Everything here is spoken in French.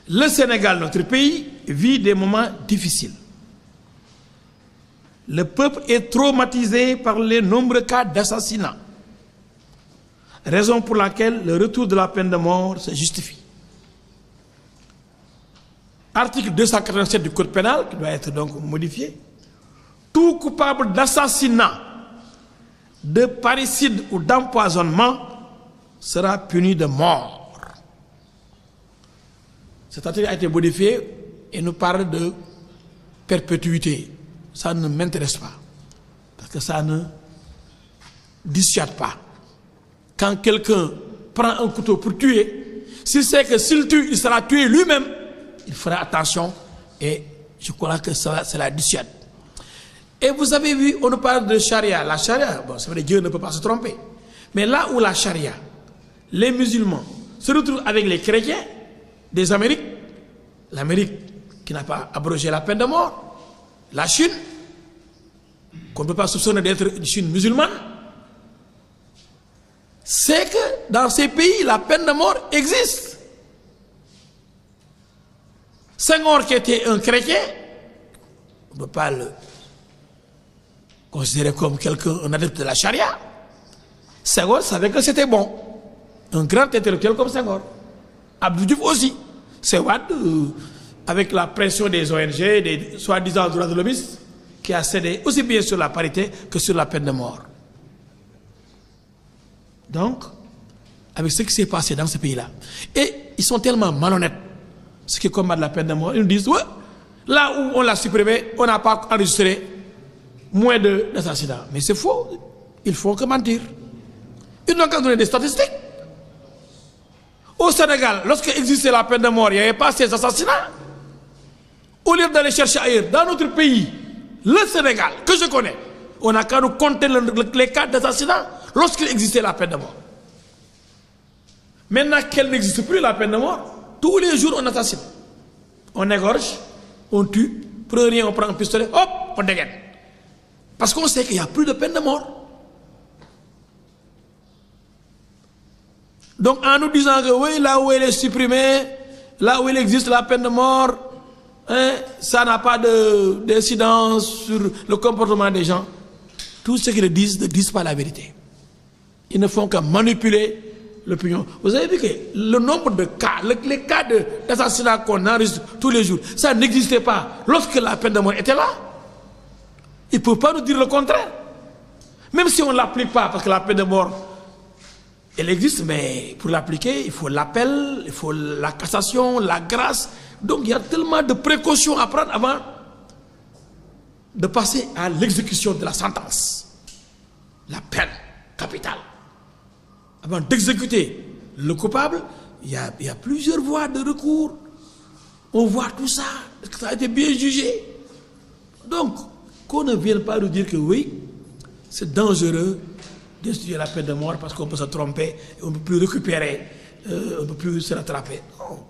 Le Sénégal, notre pays, vit des moments difficiles. Le peuple est traumatisé par les nombreux cas d'assassinat. Raison pour laquelle le retour de la peine de mort se justifie. Article 287 du Code pénal, qui doit être donc modifié. Tout coupable d'assassinat, de parricide ou d'empoisonnement sera puni de mort. Cet article a été modifié et nous parle de perpétuité. Ça ne m'intéresse pas. Parce que ça ne dissuade pas. Quand quelqu'un prend un couteau pour tuer, s'il sait que s'il tue, il sera tué lui-même, il fera attention et je crois que ça, c'est la dissuade. Et vous avez vu, on nous parle de charia. La charia, bon, c'est vrai, Dieu ne peut pas se tromper. Mais là où la charia, les musulmans se retrouvent avec les chrétiens des Amériques, l'Amérique qui n'a pas abrogé la peine de mort, la Chine, qu'on ne peut pas soupçonner d'être une Chine musulmane, c'est que dans ces pays, la peine de mort existe. Senghor, qui était un chrétien, on ne peut pas le considérer comme quelqu'un, un adepte de la charia. Senghor savait que c'était bon. Un grand intellectuel comme Senghor. Abdou Diouf aussi. C'est Wade, avec la pression des ONG, des soi-disant droits de l'homme, qui a cédé aussi bien sur la parité que sur la peine de mort. Donc, avec ce qui s'est passé dans ce pays-là, et ils sont tellement malhonnêtes, ceux qui combattent la peine de mort, ils nous disent, ouais, là où on l'a supprimé, on n'a pas enregistré moins d'assassinats. Mais c'est faux, ils font que mentir. Ils n'ont qu'à donner des statistiques. Au Sénégal, lorsque existait la peine de mort, il n'y avait pas ces assassinats. Au lieu d'aller chercher ailleurs, dans notre pays, le Sénégal, que je connais, on n'a qu'à nous compter les cas d'assassinat lorsqu'il existait la peine de mort. Maintenant qu'elle n'existe plus, la peine de mort, tous les jours on assassine. On égorge, on tue, pour rien on prend un pistolet, hop, on dégaine. Parce qu'on sait qu'il n'y a plus de peine de mort. Donc en nous disant que oui, là où elle est supprimée, là où il existe la peine de mort, hein, ça n'a pas d'incidence sur le comportement des gens. Tout ce qu'ils disent ne disent pas la vérité. Ils ne font que manipuler l'opinion. Vous avez vu que le nombre de cas, les cas d'assassinat qu'on enregistre tous les jours, ça n'existait pas lorsque la peine de mort était là. Ils ne peuvent pas nous dire le contraire. Même si on ne l'applique pas, parce que la peine de mort, elle existe, mais pour l'appliquer, il faut l'appel, il faut la cassation, la grâce. Donc il y a tellement de précautions à prendre avant de passer à l'exécution de la sentence. La peine capitale. Avant d'exécuter le coupable, il y a plusieurs voies de recours. On voit tout ça. Est-ce que ça a été bien jugé? Donc, qu'on ne vienne pas nous dire que oui, c'est dangereux d'instituer la peine de mort parce qu'on peut se tromper, on ne peut plus récupérer, on ne peut plus se rattraper. Non.